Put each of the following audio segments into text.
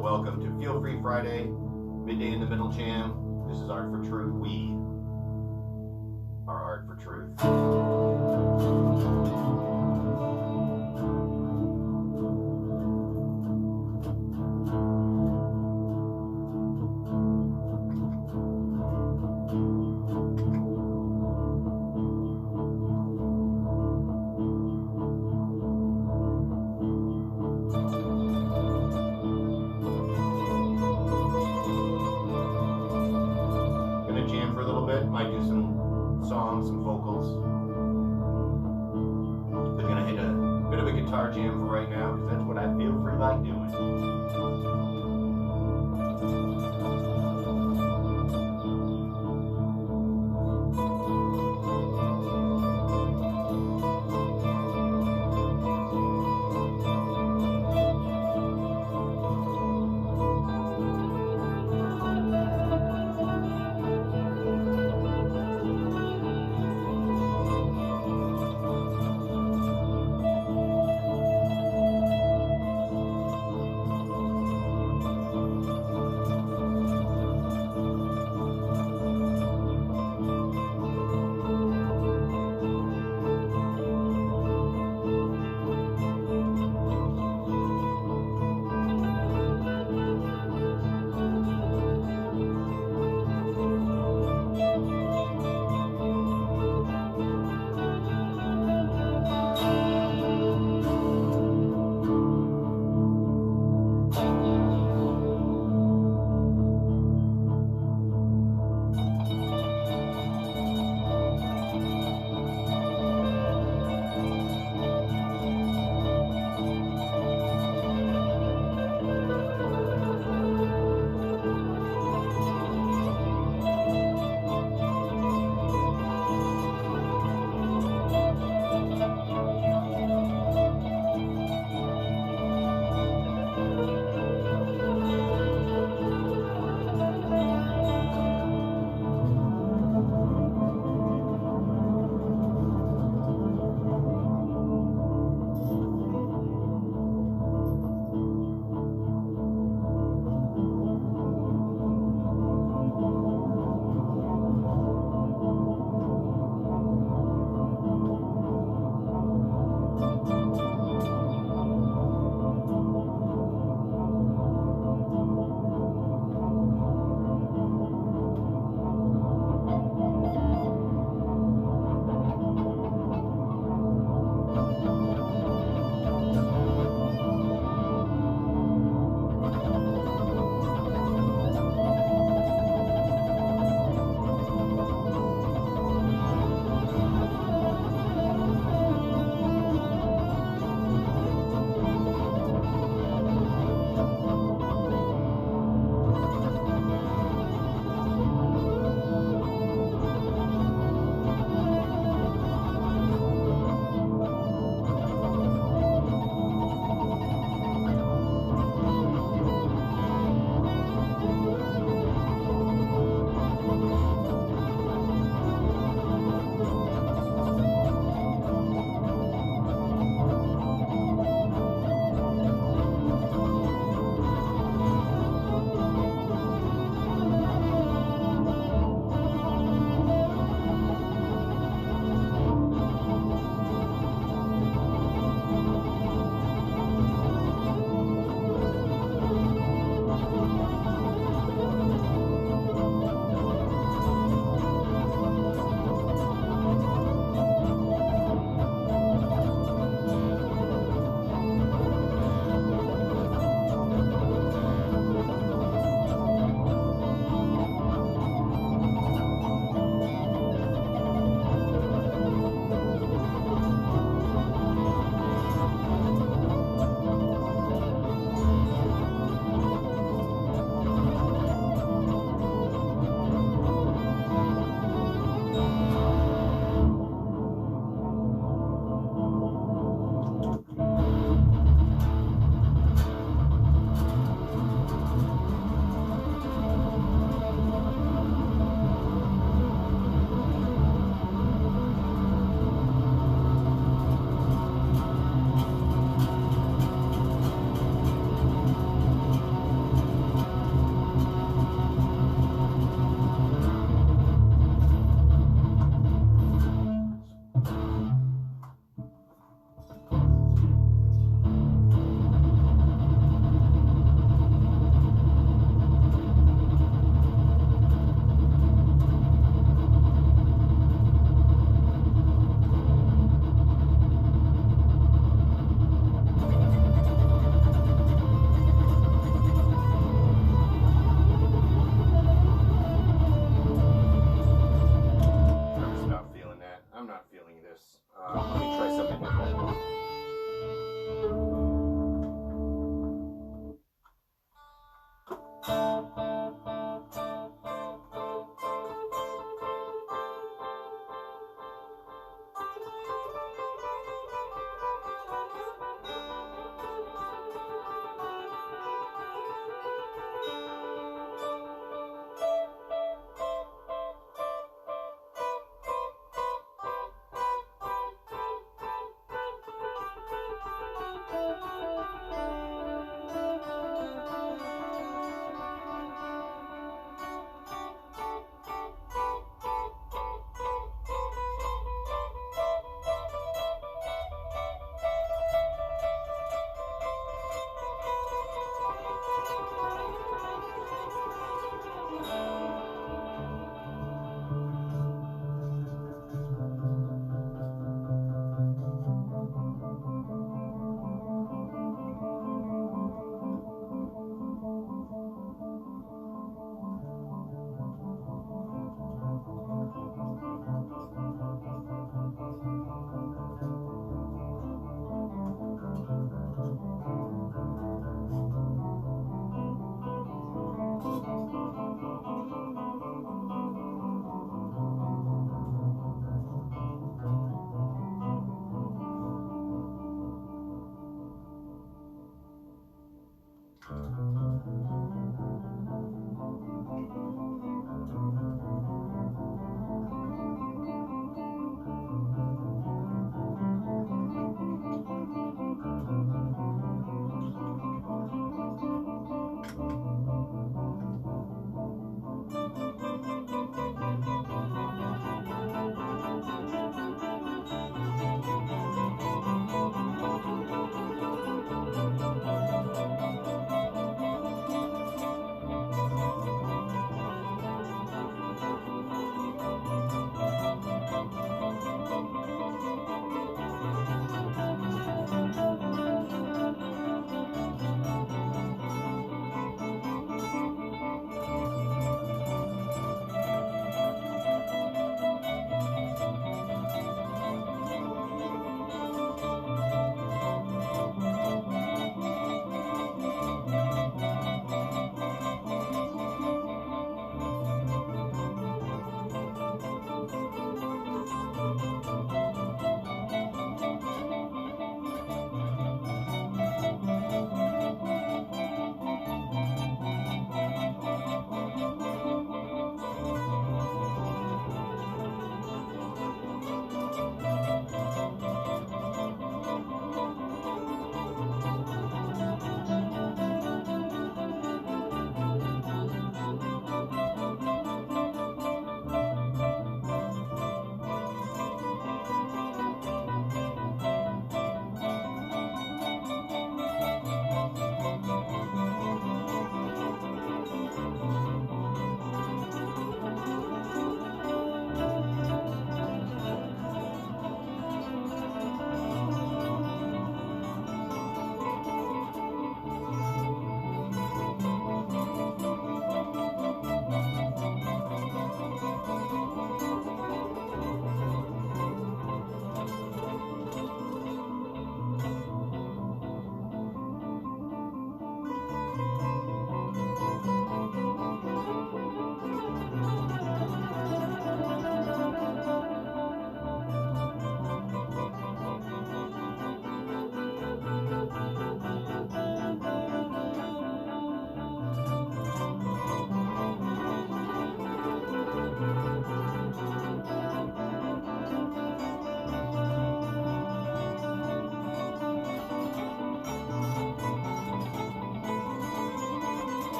Hello, welcome to Feel Free Friday, Midday in the Middle Jam. This is Art4Truth. We are Art4Truth. Jam for a little bit, might do some songs, some vocals. We're gonna hit a bit of a guitar jam for right now because that's what I feel free like doing.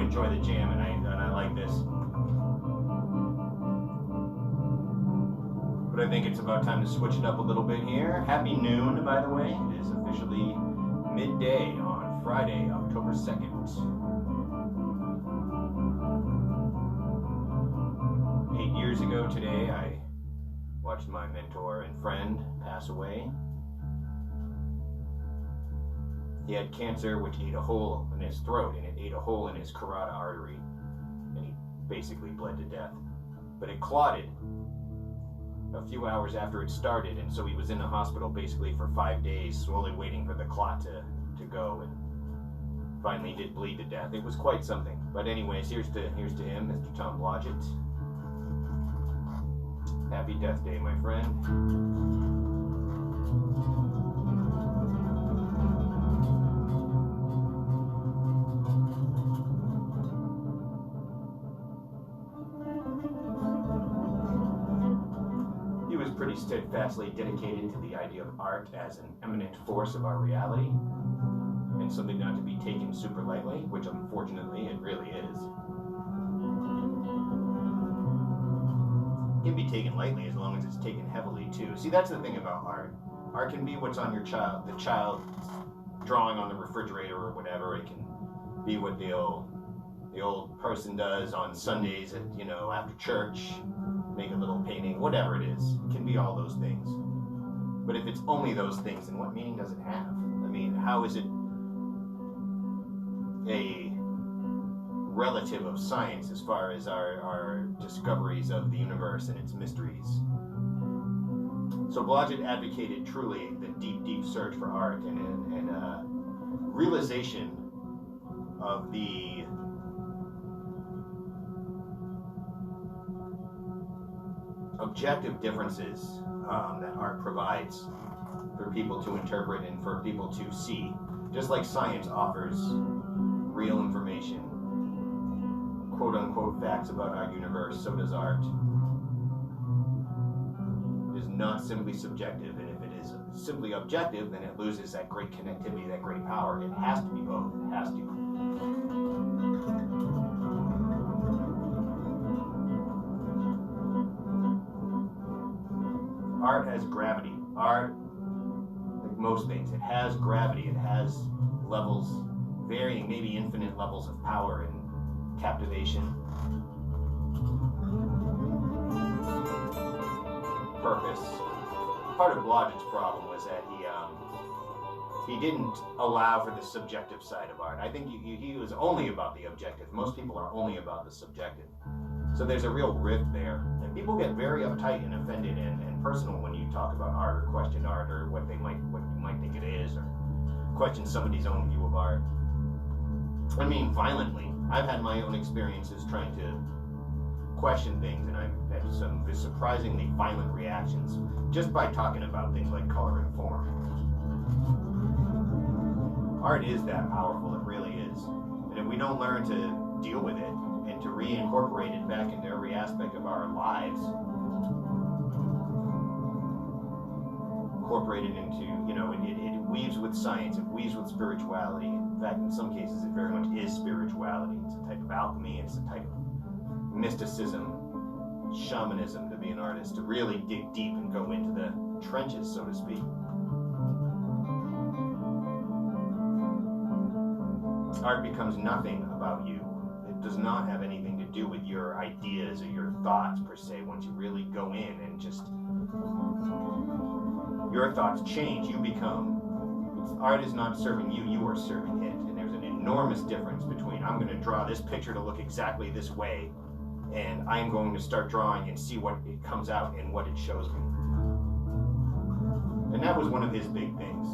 enjoy the jam, and I like this. But I think it's about time to switch it up a little bit here. Happy noon, by the way. It is officially midday on Friday, October 2nd. 8 years ago today, I watched my mentor and friend pass away. He had cancer, which ate a hole in his throat, and it ate a hole in his carotid artery, and he basically bled to death. But it clotted a few hours after it started, and so he was in the hospital basically for 5 days, slowly waiting for the clot to go, and finally did bleed to death. It was quite something. But anyways, here's to him, Mr. Tom Blodgett. Happy death day, my friend. Pretty steadfastly dedicated to the idea of art as an eminent force of our reality, and something not to be taken super lightly, which unfortunately it really is. It can be taken lightly as long as it's taken heavily too. See, that's the thing about art. Art can be what's on your the child drawing on the refrigerator or whatever. It can be what the old person does on Sundays at, after church. Make a little painting, whatever it is. It can be all those things. But if it's only those things, then what meaning does it have? I mean, how is it a relative of science as far as our discoveries of the universe and its mysteries? So Blodgett advocated truly the deep, deep search for art and realization of the objective differences that art provides for people to interpret and for people to see. Just like science offers real information, quote-unquote facts about our universe, so does art. It is not simply subjective, and if it is simply objective, then it loses that great connectivity, that great power. It has to be both. It has to. Art has gravity. Art, like most things, it has gravity. It has levels, varying, maybe infinite levels of power and captivation, purpose. Part of Blodgett's problem was that he didn't allow for the subjective side of art. I think he was only about the objective. Most people are only about the subjective. So there's a real rift there. And people get very uptight and offended and personal when you talk about art or question art or what you might think it is, or question somebody's own view of art. I mean, violently. I've had my own experiences trying to question things, and I've had some surprisingly violent reactions just by talking about things like color and form. Art is that powerful, it really is. And if we don't learn to deal with it and to reincorporate it back into every aspect of our lives, incorporate it into, it weaves with science, it weaves with spirituality. In fact, in some cases, it very much is spirituality. It's a type of alchemy, it's a type of mysticism, shamanism to be an artist, to really dig deep and go into the trenches, so to speak. Art becomes nothing about you. It does not have anything to do with your ideas or your thoughts, per se. Once you really go in and just, your thoughts change, you become, art is not serving you, you are serving it. And there's an enormous difference between, I'm going to draw this picture to look exactly this way, and I'm going to start drawing and see what it comes out and what it shows me. And that was one of his big things.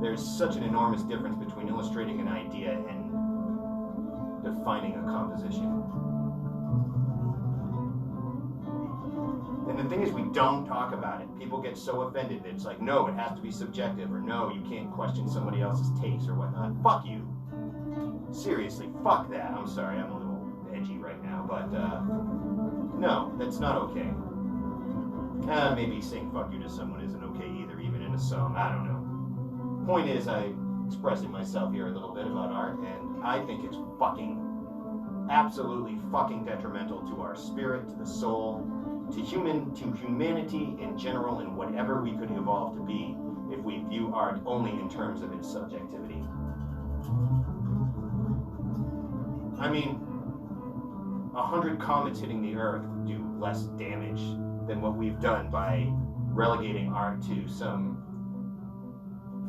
There's such an enormous difference between illustrating an idea and defining a composition. And the thing is, we don't talk about it. People get so offended that it's like, no, it has to be subjective, or no, you can't question somebody else's taste or whatnot. Fuck you. Seriously, fuck that. I'm sorry, I'm a little edgy right now, but no, that's not okay. Maybe saying fuck you to someone isn't okay either, even in a song, I don't know. Point is, I'm expressing myself here a little bit about art, and I think it's fucking absolutely fucking detrimental to our spirit, to the soul, to humanity in general, and whatever we could evolve to be if we view art only in terms of its subjectivity. I mean, 100 comets hitting the Earth would do less damage than what we've done by relegating art to some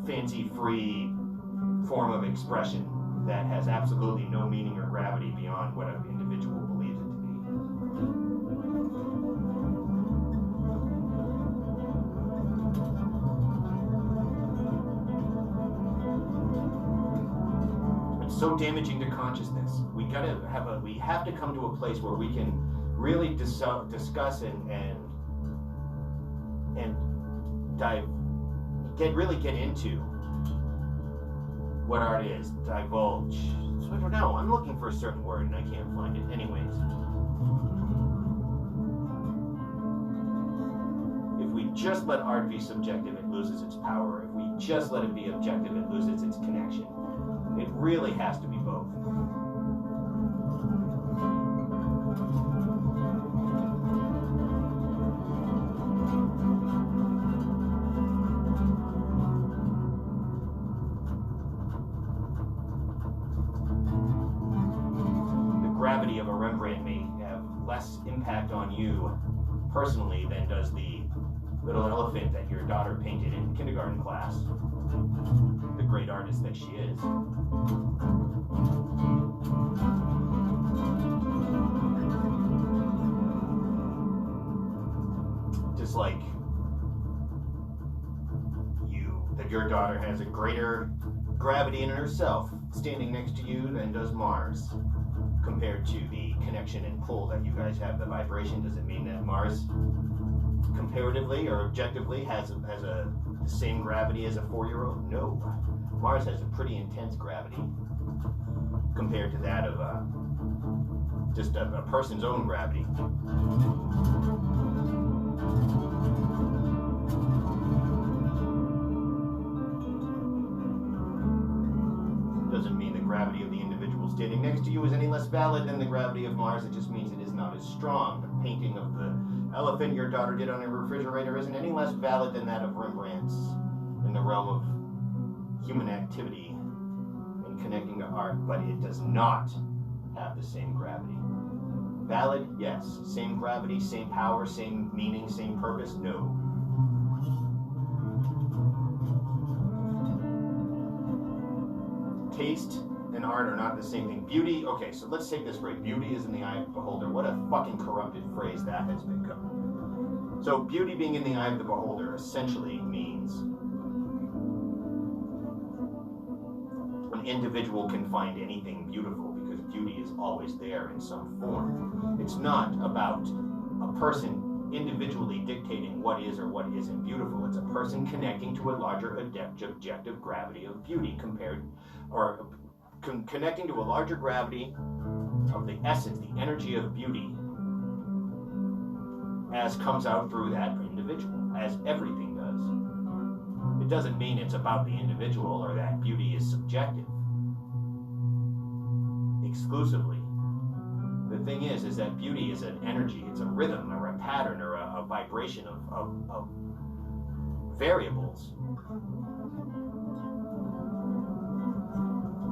fancy-free form of expression that has absolutely no meaning or gravity beyond what an individual believes it to be. It's so damaging to consciousness. We have to come to a place where we can really discuss and get into what art is, divulge. So I don't know, I'm looking for a certain word and I can't find it. Anyways, if we just let art be subjective, it loses its power. If we just let it be objective, it loses its connection. It really has to be both. Gravity of a Rembrandt may have less impact on you personally than does the little elephant that your daughter painted in kindergarten class, the great artist that she is. Just like your daughter has a greater gravity in herself standing next to you than does Mars. Compared to the connection and pull that you guys have, the vibration, does it mean that Mars, comparatively or objectively, has the same gravity as a 4-year-old? No. Mars has a pretty intense gravity compared to that of just a person's own gravity. Doesn't mean the gravity of the individual standing next to you is any less valid than the gravity of Mars. It just means it is not as strong. The painting of the elephant your daughter did on a refrigerator isn't any less valid than that of Rembrandt's in the realm of human activity and connecting to art, but it does not have the same gravity. Valid? Yes. Same gravity, same power, same meaning, same purpose? No. Taste and art are not the same thing. Beauty, okay, so let's take this right. Beauty is in the eye of the beholder. What a fucking corrupted phrase that has become. So beauty being in the eye of the beholder essentially means an individual can find anything beautiful because beauty is always there in some form. It's not about a person individually dictating what is or what isn't beautiful. It's a person connecting to a larger objective gravity of beauty connecting to a larger gravity of the essence, the energy of beauty, as comes out through that individual, as everything does. It doesn't mean it's about the individual or that beauty is subjective exclusively. The thing is that beauty is an energy, it's a rhythm or a pattern or a vibration of variables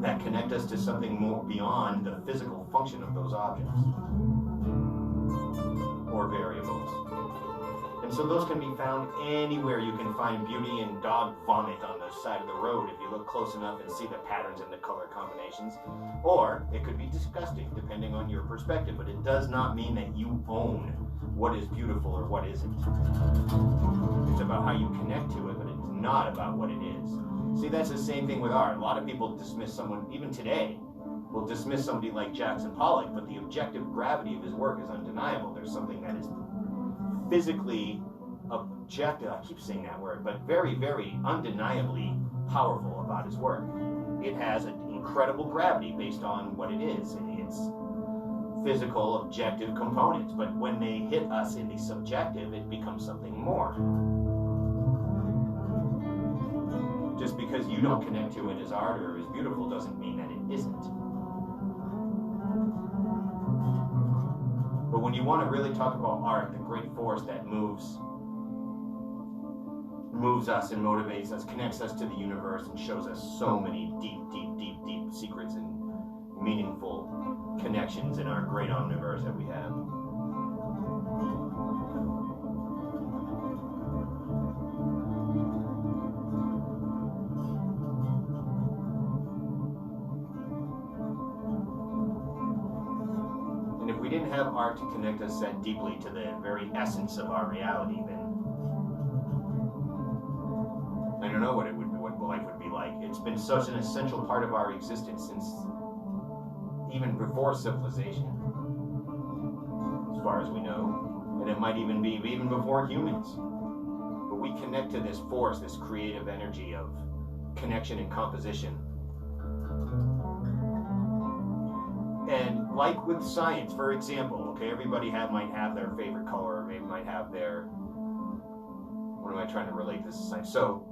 that connect us to something more beyond the physical function of those objects or variables. And so those can be found anywhere. You can find beauty in dog vomit on the side of the road if you look close enough and see the patterns and the color combinations. Or it could be disgusting depending on your perspective, but it does not mean that you own what is beautiful or what isn't. It's about how you connect to it, but it's not about what it is. See, that's the same thing with art. A lot of people dismiss someone, even today, will dismiss somebody like Jackson Pollock, but the objective gravity of his work is undeniable. There's something that is physically objective, I keep saying that word, but very, very undeniably powerful about his work. It has an incredible gravity based on what it is. It's physical, objective components, but when they hit us in the subjective, it becomes something more. Just because you don't connect to it as art or as beautiful doesn't mean that it isn't. But when you want to really talk about art, the great force that moves us and motivates us, connects us to the universe, and shows us so many deep secrets and meaningful connections in our great omniverse that we have. And if we didn't have art to connect us that deeply to the very essence of our reality, then I don't know what life would be like. It's been such an essential part of our existence since even before civilization, as far as we know, and it might even be even before humans. But we connect to this force, this creative energy of connection and composition. And like with science, for example, okay, everybody might have their favorite color, or maybe might have their, what am I trying to relate this to science? So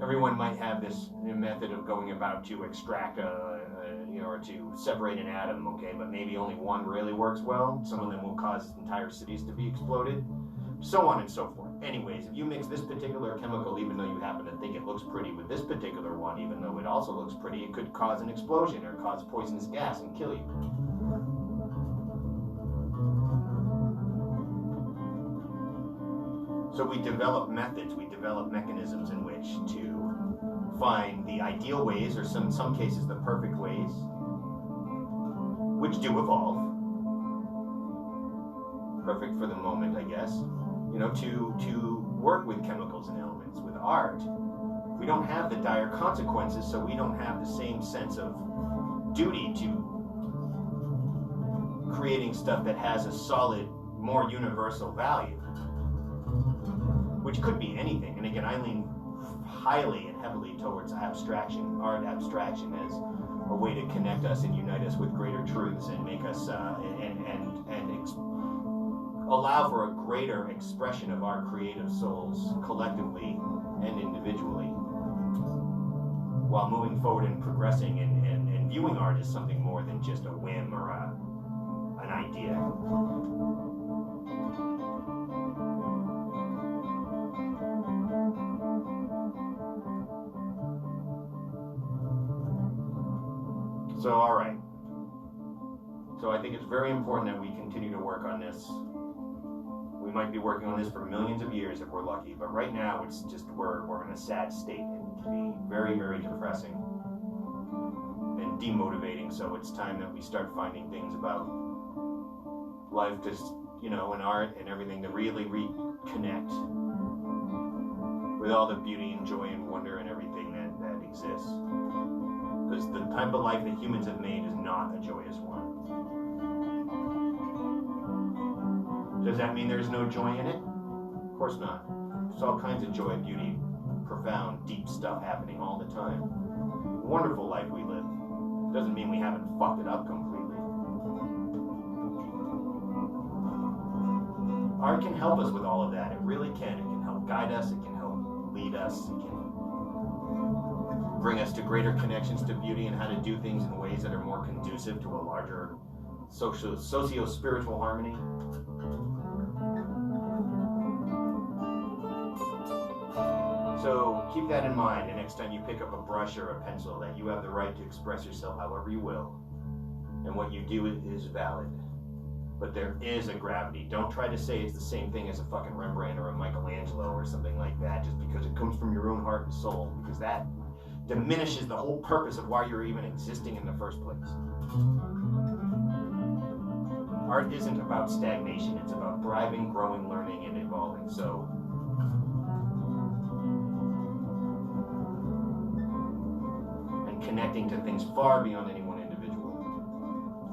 everyone might have this method of going about to extract or to separate an atom, okay, but maybe only one really works well. Some of them will cause entire cities to be exploded, so on and so forth. Anyways, if you mix this particular chemical, even though you happen to think it looks pretty, with this particular one, even though it also looks pretty, it could cause an explosion or cause poisonous gas and kill you. So we develop methods, we develop mechanisms in which to find the ideal ways, or in some cases the perfect ways, which do evolve. Perfect for the moment, I guess. To work with chemicals and elements. With art, we don't have the dire consequences, so we don't have the same sense of duty to creating stuff that has a solid, more universal value, which could be anything. And again, I lean highly and heavily towards abstraction, art abstraction, as a way to connect us and unite us with greater truths and make us allow for a greater expression of our creative souls collectively and individually, while moving forward and progressing and viewing art as something more than just a whim or an idea. So, all right. So I think it's very important that we continue to work on this. We might be working on this for millions of years if we're lucky, but right now it's just we're in a sad state, and it can be very, very depressing and demotivating. So it's time that we start finding things about life, just and art and everything, to really reconnect with all the beauty and joy and wonder and everything that exists. Because the type of life that humans have made is not a joyous one. Does that mean there's no joy in it? Of course not. There's all kinds of joy, beauty, profound, deep stuff happening all the time. Wonderful life we live. Doesn't mean we haven't fucked it up completely. Art can help us with all of that. It really can. It can help guide us. It can help lead us. It can bring us to greater connections to beauty and how to do things in ways that are more conducive to a larger socio-spiritual harmony. So keep that in mind, and next time you pick up a brush or a pencil, that you have the right to express yourself however you will, and what you do is valid. But there is a gravity. Don't try to say it's the same thing as a fucking Rembrandt or a Michelangelo or something like that just because it comes from your own heart and soul, because that diminishes the whole purpose of why you're even existing in the first place. Art isn't about stagnation. It's about thriving, growing, learning, and evolving. So connecting to things far beyond any one individual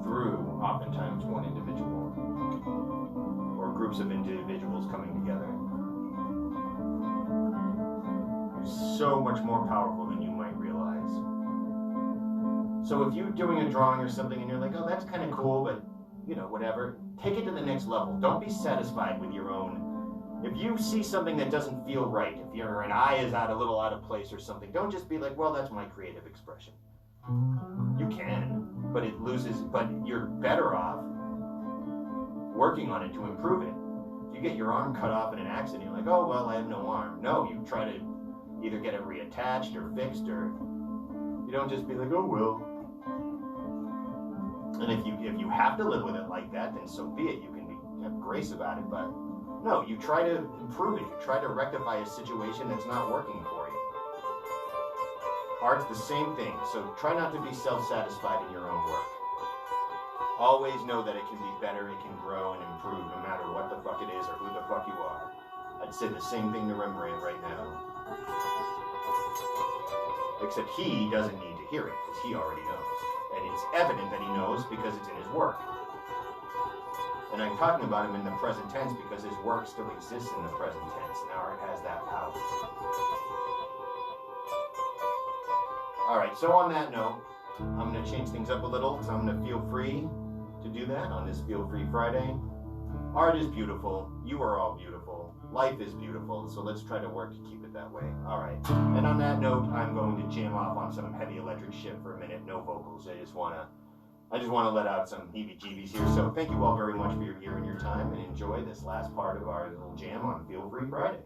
through oftentimes one individual or groups of individuals coming together is so much more powerful than you might realize. So if you're doing a drawing or something and you're like, oh, that's kind of cool, but whatever, take it to the next level. Don't be satisfied with your own. If you see something that doesn't feel right, if an eye is a little out of place or something, don't just be like, well, that's my creative expression. You can, but but you're better off working on it to improve it. If you get your arm cut off in an accident, you're like, oh, well, I have no arm. No, you try to either get it reattached or fixed, or you don't just be like, oh, well. And if you have to live with it like that, then so be it. You can have grace about it, but no, you try to improve it. You try to rectify a situation that's not working for you. Art's the same thing, so try not to be self-satisfied in your own work. Always know that it can be better, it can grow and improve no matter what the fuck it is or who the fuck you are. I'd say the same thing to Rembrandt right now. Except he doesn't need to hear it, because he already knows. And it's evident that he knows because it's in his work. And I'm talking about him in the present tense because his work still exists in the present tense, and art has that power. Alright, so on that note, I'm going to change things up a little, because I'm going to feel free to do that on this Feel Free Friday. Art is beautiful. You are all beautiful. Life is beautiful, so let's try to work to keep it that way. Alright, and on that note, I'm going to jam off on some heavy electric shit for a minute. No vocals. I just want to let out some heebie-jeebies here. So thank you all very much for your ear and your time, and enjoy this last part of our little jam on Feel Free Friday.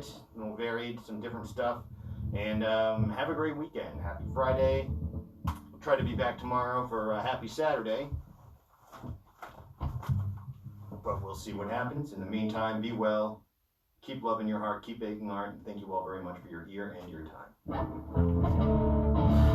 bit, varied, some different stuff. And have a great weekend. Happy Friday. We'll try to be back tomorrow for a happy Saturday. But we'll see what happens. In the meantime, be well. Keep loving your heart. Keep making art. Thank you all very much for your ear and your time.